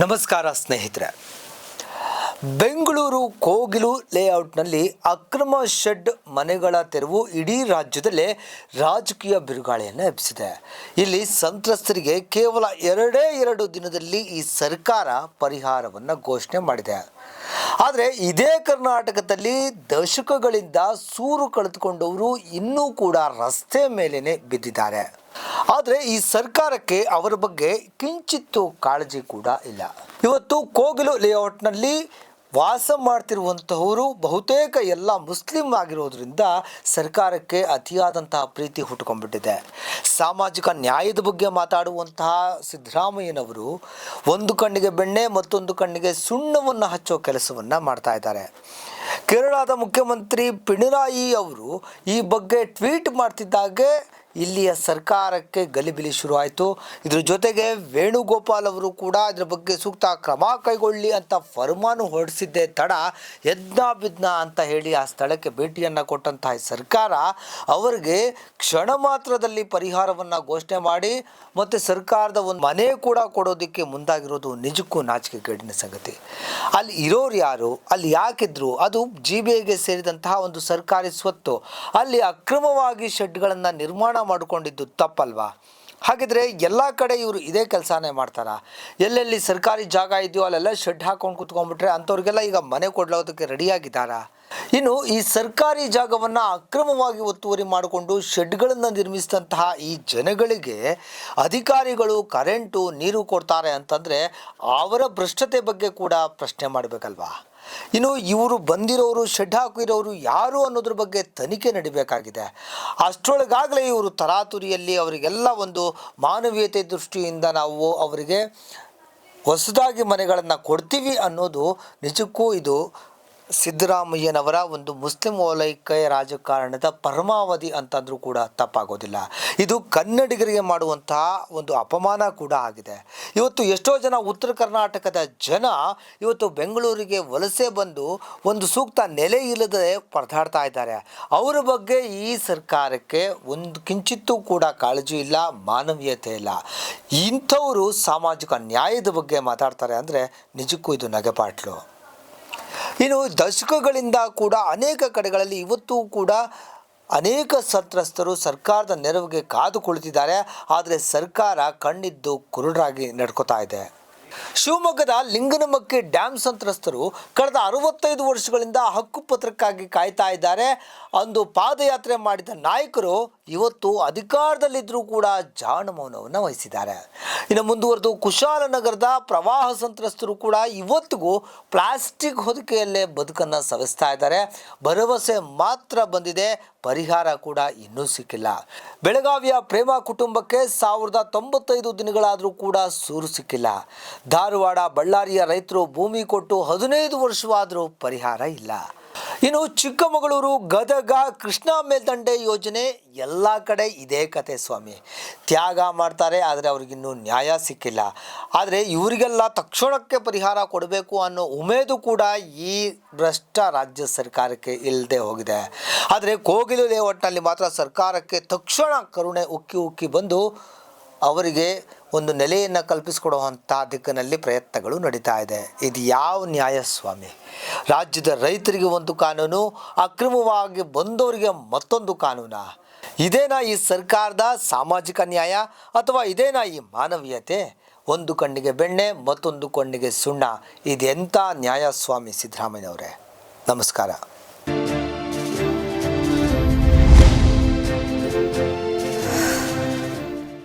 ನಮಸ್ಕಾರ ಸ್ನೇಹಿತರೆ. ಬೆಂಗಳೂರು ಕೋಗಿಲು ಲೇಔಟ್ನಲ್ಲಿ ಅಕ್ರಮ ಶೆಡ್ ಮನೆಗಳ ತೆರವು ಇಡೀ ರಾಜ್ಯದಲ್ಲೇ ರಾಜಕೀಯ ಬಿರುಗಾಳಿಯನ್ನು ಎಬ್ಬಿಸಿದೆ. ಇಲ್ಲಿ ಸಂತ್ರಸ್ತರಿಗೆ ಕೇವಲ 2 ದಿನದಲ್ಲಿ ಈ ಸರ್ಕಾರ ಪರಿಹಾರವನ್ನು ಘೋಷಣೆ ಮಾಡಿದೆ. ಆದರೆ ಇದೇ ಕರ್ನಾಟಕದಲ್ಲಿ ದಶಕಗಳಿಂದ ಸೂರು ಕಳೆದುಕೊಂಡವರು ಇನ್ನೂ ಕೂಡ ರಸ್ತೆ ಮೇಲೇನೆ ಬಿದ್ದಿದ್ದಾರೆ. ಆದರೆ ಈ ಸರ್ಕಾರಕ್ಕೆ ಅವರ ಬಗ್ಗೆ ಕಿಂಚಿತ್ತೂ ಕಾಳಜಿ ಕೂಡ ಇಲ್ಲ. ಇವತ್ತು ಕೋಗಿಲು ಲೇಔಟ್ನಲ್ಲಿ ವಾಸ ಮಾಡ್ತಿರುವಂತಹವರು ಬಹುತೇಕ ಎಲ್ಲ ಮುಸ್ಲಿಂ ಆಗಿರೋದ್ರಿಂದ ಸರ್ಕಾರಕ್ಕೆ ಅತಿಯಾದಂತಹ ಪ್ರೀತಿ ಹುಟ್ಟುಕೊಂಡ್ಬಿಟ್ಟಿದೆ. ಸಾಮಾಜಿಕ ನ್ಯಾಯದ ಬಗ್ಗೆ ಮಾತಾಡುವಂತಹ ಸಿದ್ದರಾಮಯ್ಯನವರು ಒಂದು ಕಣ್ಣಿಗೆ ಬೆಣ್ಣೆ ಮತ್ತೊಂದು ಕಣ್ಣಿಗೆ ಸುಣ್ಣವನ್ನು ಹಚ್ಚೋ ಕೆಲಸವನ್ನು ಮಾಡ್ತಾ ಇದ್ದಾರೆ. ಕೇರಳದ ಮುಖ್ಯಮಂತ್ರಿ ಪಿಣರಾಯಿ ಅವರು ಈ ಬಗ್ಗೆ ಟ್ವೀಟ್ ಮಾಡ್ತಿದ್ದಾಗೆ ಇಲ್ಲಿಯ ಸರ್ಕಾರಕ್ಕೆ ಗಲಿಬಿಲಿ ಶುರುವಾಯಿತು. ಇದ್ರ ಜೊತೆಗೆ ವೇಣುಗೋಪಾಲ್ ಅವರು ಕೂಡ ಇದರ ಬಗ್ಗೆ ಸೂಕ್ತ ಕ್ರಮ ಕೈಗೊಳ್ಳಿ ಅಂತ ಫರ್ಮಾನು ಹೊರಡಿಸಿದ್ದೇ ತಡ ಯಜ್ಞ ಬಿದ್ನ ಅಂತ ಹೇಳಿ ಆ ಸ್ಥಳಕ್ಕೆ ಭೇಟಿಯನ್ನು ಕೊಟ್ಟಂತಹ ಸರ್ಕಾರ ಅವರಿಗೆ ಕ್ಷಣ ಮಾತ್ರದಲ್ಲಿ ಪರಿಹಾರವನ್ನು ಘೋಷಣೆ ಮಾಡಿ ಮತ್ತು ಸರ್ಕಾರದ ಒಂದು ಮನೆ ಕೂಡ ಕೊಡೋದಕ್ಕೆ ಮುಂದಾಗಿರೋದು ನಿಜಕ್ಕೂ ನಾಚಿಕೆಗೇಡಿನ ಸಂಗತಿ. ಅಲ್ಲಿ ಇರೋರು ಯಾರು, ಅಲ್ಲಿ ಯಾಕಿದ್ರು, ಅದು GBIಗೆ ಸೇರಿದಂತಹ ಒಂದು ಸರ್ಕಾರಿ ಸ್ವತ್ತು. ಅಲ್ಲಿ ಅಕ್ರಮವಾಗಿ ಶೆಡ್ಗಳನ್ನು ನಿರ್ಮಾಣ ಮಾಡಿಕೊಂಡಿದ್ದು ತಪ್ಪಲ್ವಾ? ಹಾಗಿದ್ರೆ ಎಲ್ಲ ಕಡೆ ಇವರು ಇದೇ ಕೆಲಸನೇ ಮಾಡ್ತಾರಾ? ಎಲ್ಲೆಲ್ಲಿ ಸರ್ಕಾರಿ ಜಾಗ ಇದೆಯೋ ಅಲ್ಲೆಲ್ಲ ಶೆಡ್ ಹಾಕೊಂಡು ಕೂತ್ಕೊಂಡ್ಬಿಟ್ರೆ ಅಂಥವ್ರಿಗೆಲ್ಲ ಈಗ ಮನೆ ಕೊಡೋದಕ್ಕೆ ರೆಡಿಯಾಗಿದ್ದಾರಾ? ಇನ್ನು ಈ ಸರ್ಕಾರಿ ಜಾಗವನ್ನು ಅಕ್ರಮವಾಗಿ ಒತ್ತುವರಿ ಮಾಡಿಕೊಂಡು ಶೆಡ್ಗಳನ್ನು ನಿರ್ಮಿಸಿದಂತಹ ಈ ಜನಗಳಿಗೆ ಅಧಿಕಾರಿಗಳು ಕರೆಂಟು ನೀರು ಕೊಡ್ತಾರೆ ಅಂತಂದರೆ ಅವರ ಭ್ರಷ್ಟತೆ ಬಗ್ಗೆ ಕೂಡ ಪ್ರಶ್ನೆ ಮಾಡಬೇಕಲ್ವಾ? ಇನ್ನು ಇವರು ಬಂದಿರೋರು ಶೆಡ್ ಹಾಕಿರೋರು ಯಾರು ಅನ್ನೋದ್ರ ಬಗ್ಗೆ ತನಿಖೆ ನಡಿಬೇಕಾಗಿದೆ. ಅಷ್ಟರೊಳಗಾಗಲೇ ಇವರು ತರಾತುರಿಯಲ್ಲಿ ಅವರಿಗೆಲ್ಲ ಒಂದು ಮಾನವೀಯತೆ ದೃಷ್ಟಿಯಿಂದ ನಾವು ಅವರಿಗೆ ಹೊಸದಾಗಿ ಮನೆಗಳನ್ನು ಕೊಡ್ತೀವಿ ಅನ್ನೋದು ನಿಜಕ್ಕೂ ಇದು ಸಿದ್ದರಾಮಯ್ಯನವರ ಒಂದು ಮುಸ್ಲಿಂ ಓಲೈಕೆಯ ರಾಜಕಾರಣದ ಪರಮಾವಧಿ ಅಂತಂದರೂ ಕೂಡ ತಪ್ಪಾಗೋದಿಲ್ಲ. ಇದು ಕನ್ನಡಿಗರಿಗೆ ಮಾಡುವಂತಹ ಒಂದು ಅಪಮಾನ ಕೂಡ ಆಗಿದೆ. ಇವತ್ತು ಎಷ್ಟೋ ಜನ ಉತ್ತರ ಕರ್ನಾಟಕದ ಜನ ಇವತ್ತು ಬೆಂಗಳೂರಿಗೆ ವಲಸೆ ಬಂದು ಒಂದು ಸೂಕ್ತ ನೆಲೆ ಇಲ್ಲದೆ ಪರದಾಡ್ತಾ ಇದ್ದಾರೆ. ಅವರ ಬಗ್ಗೆ ಈ ಸರ್ಕಾರಕ್ಕೆ ಒಂದು ಕಿಂಚಿತ್ತೂ ಕೂಡ ಕಾಳಜಿ ಇಲ್ಲ, ಮಾನವೀಯತೆ ಇಲ್ಲ. ಇಂಥವರು ಸಾಮಾಜಿಕ ನ್ಯಾಯದ ಬಗ್ಗೆ ಮಾತಾಡ್ತಾರೆ ಅಂದರೆ ನಿಜಕ್ಕೂ ಇದು ನಗೆಪಾಟ್ಲು. ಇನ್ನು ದಶಕಗಳಿಂದ ಕೂಡ ಅನೇಕ ಕಡೆಗಳಲ್ಲಿ ಇವತ್ತೂ ಕೂಡ ಅನೇಕ ಸಂತ್ರಸ್ತರು ಸರ್ಕಾರದ ನೆರವಿಗೆ ಕಾದು ಕುಳಿತಿದ್ದಾರೆ. ಆದರೆ ಸರ್ಕಾರ ಕಣ್ಣಿದ್ದು ಕುರುಡರಾಗಿ ನಡ್ಕೋತಾ ಇದೆ. ಶಿವಮೊಗ್ಗದ ಲಿಂಗನಮಕ್ಕಿ ಡ್ಯಾಮ್ ಸಂತ್ರಸ್ತರು ಕಳೆದ 65 ವರ್ಷಗಳಿಂದ ಹಕ್ಕುಪತ್ರಕ್ಕಾಗಿ ಕಾಯ್ತಾ ಇದ್ದಾರೆ. ಅಂದು ಪಾದಯಾತ್ರೆ ಮಾಡಿದ ನಾಯಕರು ಇವತ್ತು ಅಧಿಕಾರದಲ್ಲಿದ್ದರೂ ಕೂಡ ಜಾಣ ಮೌನವನ್ನು ವಹಿಸಿದ್ದಾರೆ. ಇನ್ನು ಮುಂದುವರೆದು ಕುಶಾಲನಗರದ ಪ್ರವಾಹ ಸಂತ್ರಸ್ತರು ಕೂಡ ಇವತ್ತಿಗೂ ಪ್ಲಾಸ್ಟಿಕ್ ಹೊದಿಕೆಯಲ್ಲೇ ಬದುಕನ್ನು ಸವಿಸ್ತಾ ಇದ್ದಾರೆ. ಭರವಸೆ ಮಾತ್ರ ಬಂದಿದೆ, ಪರಿಹಾರ ಕೂಡ ಇನ್ನೂ ಸಿಕ್ಕಿಲ್ಲ. ಬೆಳಗಾವಿಯ ಪ್ರೇಮ ಕುಟುಂಬಕ್ಕೆ 1095 ದಿನಗಳಾದರೂ ಕೂಡ ಸೂರು ಸಿಕ್ಕಿಲ್ಲ. ಧಾರವಾಡ ಬಳ್ಳಾರಿಯ ರೈತರು ಭೂಮಿ ಕೊಟ್ಟು 15 ವರ್ಷವಾದರೂ ಪರಿಹಾರ ಇಲ್ಲ. ಇನ್ನು ಚಿಕ್ಕಮಗಳೂರು ಗದಗ ಕೃಷ್ಣಾ ಮೇಲ್ದಂಡೆ ಯೋಜನೆ ಎಲ್ಲ ಕಡೆ ಇದೇ ಕತೆ ಸ್ವಾಮಿ. ತ್ಯಾಗ ಮಾಡ್ತಾರೆ, ಆದರೆ ಅವ್ರಿಗಿನ್ನೂ ನ್ಯಾಯ ಸಿಕ್ಕಿಲ್ಲ. ಆದರೆ ಇವರಿಗೆಲ್ಲ ತಕ್ಷಣಕ್ಕೆ ಪರಿಹಾರ ಕೊಡಬೇಕು ಅನ್ನೋ ಉಮೇದು ಕೂಡ ಈ ಭ್ರಷ್ಟ ರಾಜ್ಯ ಸರ್ಕಾರಕ್ಕೆ ಇಲ್ಲದೆ ಹೋಗಿದೆ. ಆದರೆ ಕೋಗಿಲು ಲೇಔಟ್ನಲ್ಲಿ ಮಾತ್ರ ಸರ್ಕಾರಕ್ಕೆ ತಕ್ಷಣ ಕರುಣೆ ಉಕ್ಕಿ ಬಂದು ಅವರಿಗೆ ಒಂದು ನೆಲೆಯನ್ನು ಕಲ್ಪಿಸಿಕೊಡುವಂಥ ದಿಕ್ಕಿನಲ್ಲಿ ಪ್ರಯತ್ನಗಳು ನಡೀತಾ ಇದೆ. ಇದು ಯಾವ ನ್ಯಾಯ ಸ್ವಾಮಿ? ರಾಜ್ಯದ ರೈತರಿಗೆ ಒಂದು ಕಾನೂನು, ಅಕ್ರಮವಾಗಿ ಬಂದವರಿಗೆ ಮತ್ತೊಂದು ಕಾನೂನಾ? ಇದೇನಾ ಈ ಸರ್ಕಾರದ ಸಾಮಾಜಿಕ ನ್ಯಾಯ ಅಥವಾ ಇದೇನಾ ಈ ಮಾನವೀಯತೆ? ಒಂದು ಕಣ್ಣಿಗೆ ಬೆಣ್ಣೆ ಮತ್ತೊಂದು ಕಣ್ಣಿಗೆ ಸುಣ್ಣ. ಇದೆಂಥ ನ್ಯಾಯ ಸ್ವಾಮಿ ಸಿದ್ದರಾಮಯ್ಯನವರೇ? ನಮಸ್ಕಾರ.